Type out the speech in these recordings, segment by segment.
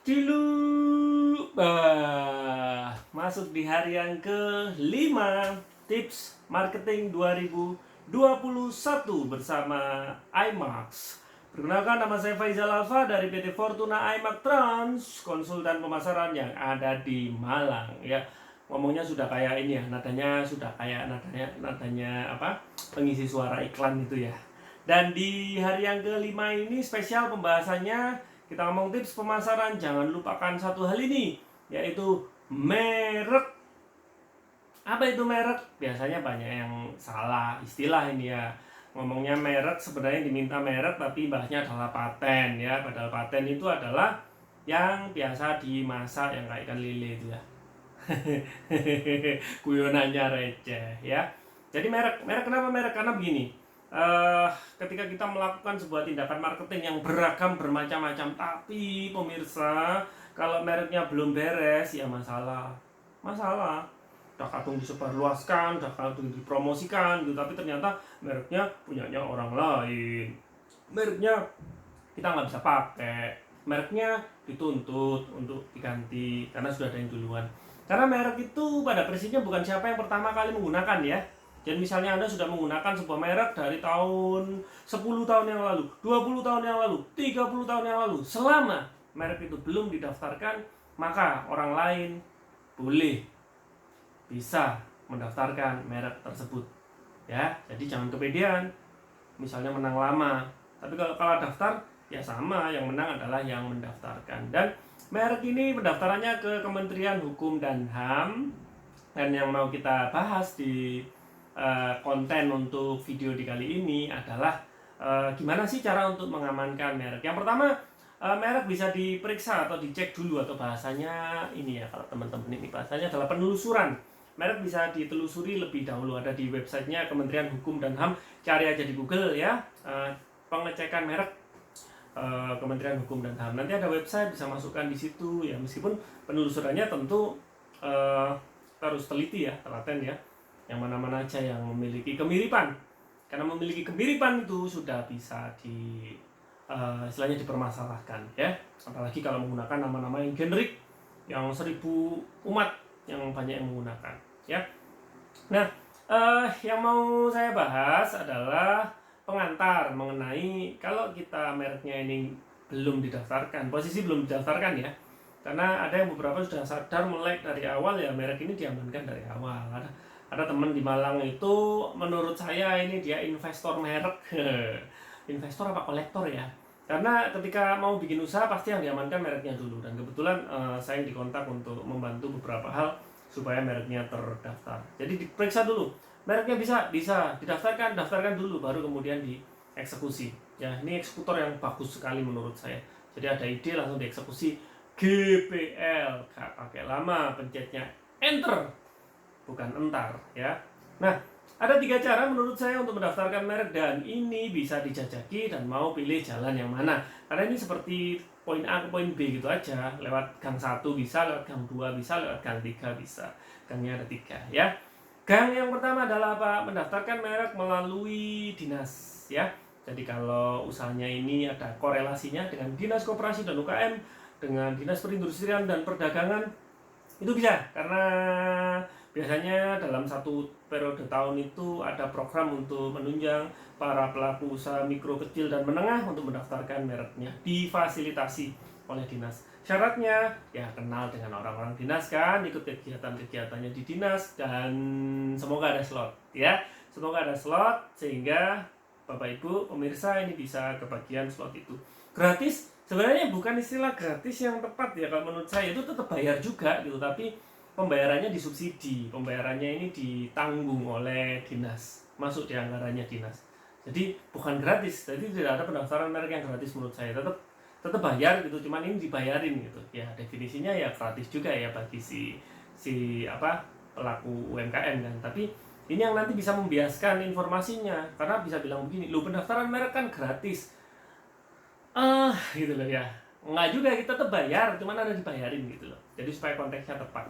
Cilu, masuk di hari yang ke-5 tips marketing 2021 bersama IMAX. Perkenalkan, nama saya Faizal Alfa dari PT Fortuna IMAX Trans, konsultan pemasaran yang ada di Malang. Ya, ngomongnya sudah kayak ini ya, nadanya sudah kayak nadanya apa? Pengisi suara iklan itu ya. Dan di hari yang ke-5 ini spesial pembahasannya, kita ngomong tips pemasaran, jangan lupakan satu hal ini, yaitu merek. Apa itu merek? Biasanya banyak yang salah istilah ini ya. Ngomongnya merek, sebenarnya diminta merek tapi bahasnya adalah paten ya. Padahal paten itu adalah yang biasa dimasak yang kayak ikan lele itu ya. Guyonannya receh ya. Jadi merek kenapa merek? Karena begini. Ketika kita melakukan sebuah tindakan marketing yang beragam bermacam-macam, tapi pemirsa, kalau mereknya belum beres ya masalah. Udah kadung disebarluaskan, udah kadung dipromosikan gitu, tapi ternyata mereknya punyanya orang lain. Mereknya kita nggak bisa pakai, mereknya dituntut untuk diganti karena sudah ada yang duluan. Karena merek itu pada prinsipnya bukan siapa yang pertama kali menggunakan ya. Jadi misalnya Anda sudah menggunakan sebuah merek dari tahun 10 tahun yang lalu, 20 tahun yang lalu, 30 tahun yang lalu, selama merek itu belum didaftarkan, maka orang lain boleh bisa mendaftarkan merek tersebut. Ya, jadi jangan kepedean. Misalnya menang lama, tapi kalau daftar ya sama, yang menang adalah yang mendaftarkan. Dan merek ini pendaftarannya ke Kementerian Hukum dan HAM. Dan yang mau kita bahas di konten untuk video di kali ini adalah gimana sih cara untuk mengamankan merek. Yang pertama, merek bisa diperiksa atau dicek dulu, atau bahasanya ini ya, kalau teman-teman ini bahasanya adalah penelusuran. Merek bisa ditelusuri lebih dahulu, ada di websitenya Kementerian Hukum dan HAM, cari aja di Google ya, pengecekan merek Kementerian Hukum dan HAM. Nanti ada website, bisa masukkan di situ ya, meskipun penelusurannya tentu harus teliti ya, telaten ya, yang mana-mana aja yang memiliki kemiripan. Karena memiliki kemiripan itu sudah bisa istilahnya dipermasalahkan ya, apalagi kalau menggunakan nama-nama yang generik, yang 1000 umat yang banyak yang menggunakan ya. Nah, yang mau saya bahas adalah pengantar mengenai kalau kita mereknya ini belum didaftarkan, posisi belum didaftarkan ya. Karena ada yang beberapa sudah sadar melek dari awal ya, merek ini diamankan dari awal. Ada teman di Malang itu, menurut saya ini dia investor merek. Investor apa kolektor ya? Karena ketika mau bikin usaha pasti yang diamankan mereknya dulu. Dan kebetulan saya dikontak untuk membantu beberapa hal supaya mereknya terdaftar. Jadi diperiksa dulu. Mereknya bisa daftarkan dulu, baru kemudian dieksekusi. Ya, ini eksekutor yang bagus sekali menurut saya. Jadi ada ide langsung dieksekusi. GPL, gak pakai lama, pencetnya enter, bukan entar ya. Nah, ada 3 cara menurut saya untuk mendaftarkan merek, dan ini bisa dijajaki dan mau pilih jalan yang mana. Karena ini seperti poin A ke poin B gitu aja. Lewat gang 1 bisa, lewat gang 2 bisa, lewat gang 3 bisa. Gangnya ada 3 ya. Gang yang pertama adalah apa? Mendaftarkan merek melalui dinas ya. Jadi kalau usahanya ini ada korelasinya dengan Dinas Koperasi dan UKM, dengan Dinas Perindustrian dan Perdagangan, itu bisa, karena biasanya dalam satu periode tahun itu ada program untuk menunjang para pelaku usaha mikro, kecil, dan menengah untuk mendaftarkan mereknya, difasilitasi oleh dinas. Syaratnya ya kenal dengan orang-orang dinas kan, ikut kegiatan-kegiatannya di dinas, dan semoga ada slot ya. Semoga ada slot sehingga Bapak Ibu pemirsa ini bisa kebagian slot itu. Gratis, sebenarnya bukan istilah gratis yang tepat ya, kalau menurut saya itu tetap bayar juga gitu, tapi pembayarannya disubsidi, pembayarannya ini ditanggung oleh dinas, masuk di anggarannya dinas. Jadi bukan gratis, jadi tidak ada pendaftaran merek yang gratis menurut saya, tetap bayar gitu, cuman ini dibayarin gitu. Ya definisinya ya gratis juga ya bagi si pelaku UMKM kan. Tapi ini yang nanti bisa membiaskan informasinya, karena bisa bilang begini, lu pendaftaran merek kan gratis. Gitu loh ya. Enggak juga, kita tetap bayar, cuman ada dibayarin gitu loh. Jadi supaya konteksnya tepat.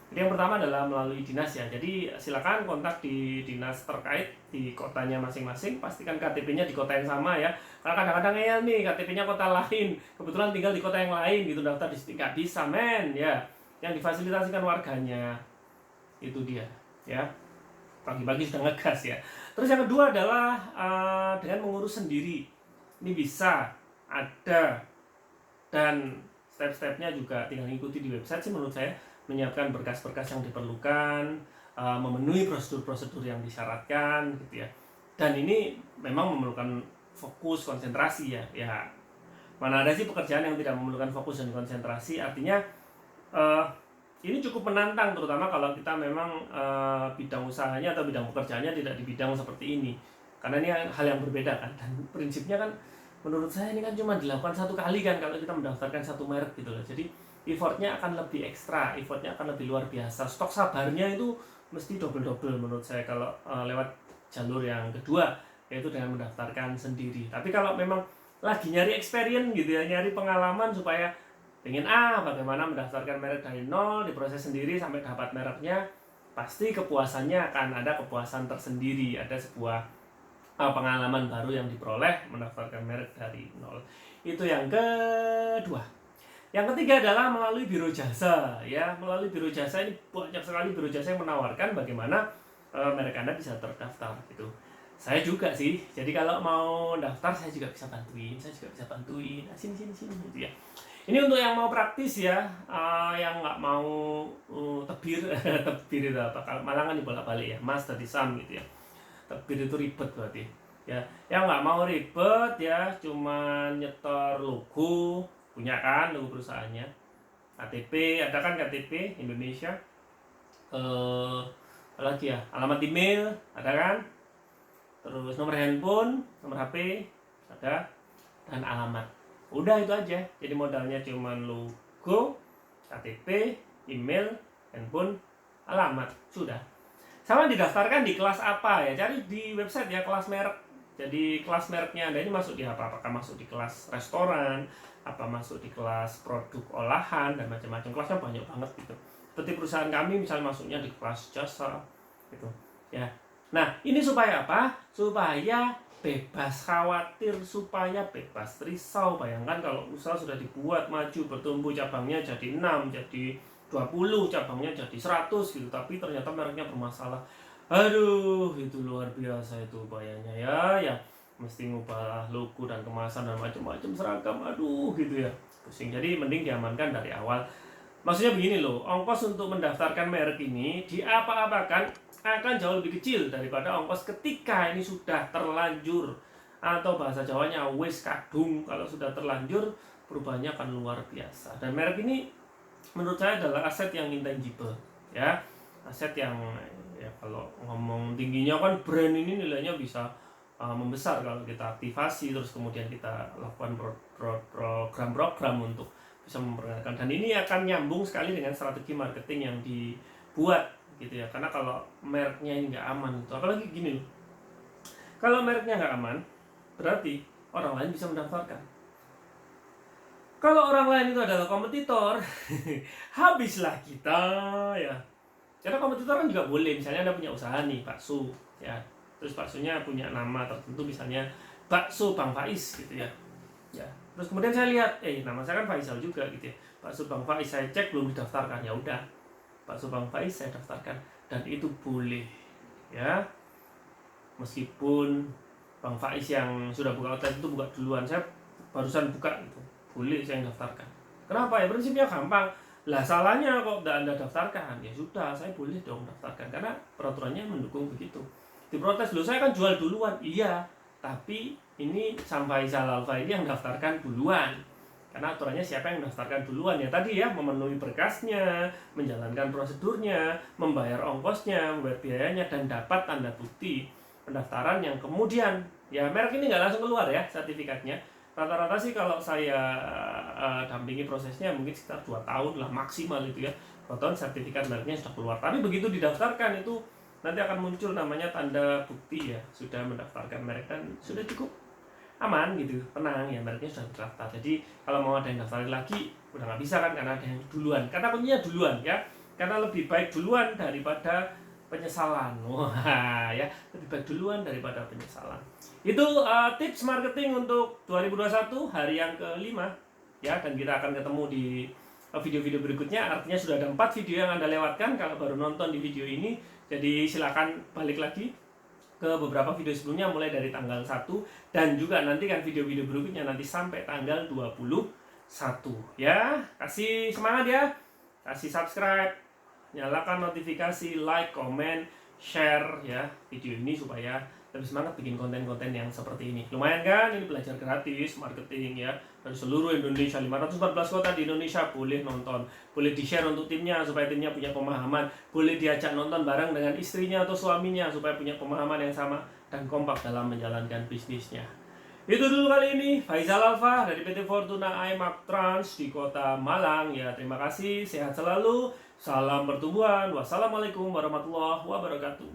Jadi yang pertama adalah melalui dinas ya. Jadi silakan kontak di dinas terkait di kotanya masing-masing. Pastikan KTP-nya di kota yang sama ya. Karena kadang-kadang ya nih KTP-nya kota lain, kebetulan tinggal di kota yang lain gitu, daftar di sini nggak bisa men ya. Yang difasilitasikan warganya itu dia ya. Pagi-pagi sudah ngegas ya. Terus yang kedua adalah dengan mengurus sendiri. Ini bisa ada dan step-stepnya juga tinggal ikuti di website sih menurut saya. Menyiapkan berkas-berkas yang diperlukan, memenuhi prosedur-prosedur yang disyaratkan gitu ya. Dan ini memang memerlukan fokus, konsentrasi ya. Ya, mana ada sih pekerjaan yang tidak memerlukan fokus dan konsentrasi. Artinya ini cukup menantang, terutama kalau kita memang bidang usahanya atau bidang pekerjaannya tidak di bidang seperti ini. Karena ini hal yang berbeda kan. Dan prinsipnya kan menurut saya ini kan cuma dilakukan satu kali kan kalau kita mendaftarkan satu merek gitu loh. Jadi effortnya akan lebih ekstra, effortnya akan lebih luar biasa. Stok sabarnya itu mesti double-double menurut saya kalau lewat jalur yang kedua, yaitu dengan mendaftarkan sendiri. Tapi kalau memang lagi nyari experience gitu ya, nyari pengalaman supaya pengen bagaimana mendaftarkan merek dari nol, diproses sendiri sampai dapat mereknya, pasti kepuasannya akan ada kepuasan tersendiri, ada sebuah pengalaman baru yang diperoleh mendaftarkan merek dari nol. Itu yang kedua. Yang ketiga adalah melalui biro jasa ya. Melalui biro jasa ini banyak sekali biro jasa yang menawarkan bagaimana merek Anda bisa terdaftar gitu. Saya juga sih. Jadi kalau mau daftar saya juga bisa bantuin. Nah, sini gitu ya. Ini untuk yang mau praktis ya, yang nggak mau tebir. Tebir itu apa? Kalau Malang kan dibolak-balik ya, Mas tadi Sam gitu ya. Tebir itu ribet berarti. Ya, yang nggak mau ribet ya, cuma nyetor logo, punya kan logo perusahaannya, KTP ada kan, KTP Indonesia, apa lagi ya, alamat email ada kan, terus nomor handphone, nomor HP ada, dan alamat. Udah itu aja. Jadi modalnya cuma logo, KTP, email, handphone, alamat, sudah. Sama didaftarkan di kelas apa ya, cari di website ya, kelas merek. Jadi kelas mereknya Anda ini masuk di apa? Apakah masuk di kelas restoran, apa masuk di kelas produk olahan, dan macam-macam. Kelasnya banyak banget gitu. Seperti perusahaan kami misalnya masuknya di kelas jasa gitu ya. Nah, ini supaya apa? Supaya bebas khawatir, supaya bebas risau. Bayangkan kalau usaha sudah dibuat, maju, bertumbuh, cabangnya jadi 6, jadi 20, cabangnya jadi 100 gitu, tapi ternyata mereknya bermasalah. Aduh, itu luar biasa itu bahayanya ya. Mesti ngubah logo dan kemasan dan macam-macam seragam. Aduh, gitu ya. Pusing. Jadi mending diamankan dari awal. Maksudnya begini loh, ongkos untuk mendaftarkan merek ini diapa-apakan akan jauh lebih kecil daripada ongkos ketika ini sudah terlanjur, atau bahasa Jawanya wis kadung. Kalau sudah terlanjur, perubahannya akan luar biasa. Dan merek ini menurut saya adalah aset yang intangible ya, aset yang ya kalau ngomong tingginya kan brand ini nilainya bisa membesar kalau kita aktivasi, terus kemudian kita lakukan program-program untuk bisa memperkenalkan. Dan ini akan nyambung sekali dengan strategi marketing yang dibuat gitu ya. Karena kalau mereknya ini nggak aman itu, apalagi gini loh, kalau mereknya nggak aman berarti orang lain bisa mendaftarkan. Kalau orang lain itu adalah kompetitor, habislah kita ya. Karena kompetitor kan juga boleh, misalnya Anda punya usaha nih, bakso ya. Terus baksonya punya nama tertentu, misalnya bakso Bang Faiz gitu ya. Ya. Terus kemudian saya lihat, nama saya kan Faisal juga gitu ya. Bakso Bang Faiz, saya cek belum didaftarkan, ya udah. Bakso Bang Faiz saya daftarkan, dan itu boleh ya. Meskipun Bang Faiz yang sudah buka outlet itu buka duluan, saya barusan buka gitu, boleh saya daftarkan. Kenapa ya? Prinsipnya gampang. Lah salahnya kok tidak Anda daftarkan? Ya sudah, saya boleh dong daftarkan karena peraturannya mendukung begitu. Diprotes, loh saya kan jual duluan. Iya, tapi ini sampai Alfa ini yang daftarkan duluan. Karena aturannya siapa yang daftarkan duluan ya tadi ya, memenuhi berkasnya, menjalankan prosedurnya, membayar ongkosnya, membayar biayanya, dan dapat tanda bukti pendaftaran yang kemudian ya merek ini nggak langsung keluar ya sertifikatnya. Rata-rata sih kalau saya dampingi prosesnya mungkin sekitar 2 tahun lah maksimal itu ya. 2 tahun sertifikat mereknya sudah keluar. Tapi begitu didaftarkan itu nanti akan muncul namanya tanda bukti ya, sudah mendaftarkan merek dan sudah cukup aman gitu, tenang ya, mereknya sudah terdaftar. Jadi kalau mau ada yang daftarin lagi udah nggak bisa kan, karena ada yang duluan. Kata kuncinya duluan ya. karena lebih baik duluan daripada penyesalan. Wah, ya, lebih baik duluan daripada penyesalan. Itu tips marketing untuk 2021 hari yang kelima, ya, dan kita akan ketemu di video-video berikutnya. Artinya sudah ada 4 video yang Anda lewatkan kalau baru nonton di video ini. Jadi silakan balik lagi ke beberapa video sebelumnya mulai dari tanggal 1 dan juga nanti kan video-video berikutnya nanti sampai tanggal 21 ya. Kasih semangat ya, kasih subscribe, nyalakan notifikasi, like, comment, share ya video ini supaya lebih semangat bikin konten-konten yang seperti ini. Lumayan kan, ini belajar gratis marketing ya dari seluruh Indonesia, 514 kota di Indonesia boleh nonton, boleh di-share untuk timnya supaya timnya punya pemahaman, boleh diajak nonton bareng dengan istrinya atau suaminya supaya punya pemahaman yang sama dan kompak dalam menjalankan bisnisnya. Itu dulu kali ini, Faizal Alfa dari PT Fortuna IMAP Trans di Kota Malang ya. Terima kasih, sehat selalu, salam pertumbuhan, wassalamualaikum warahmatullahi wabarakatuh.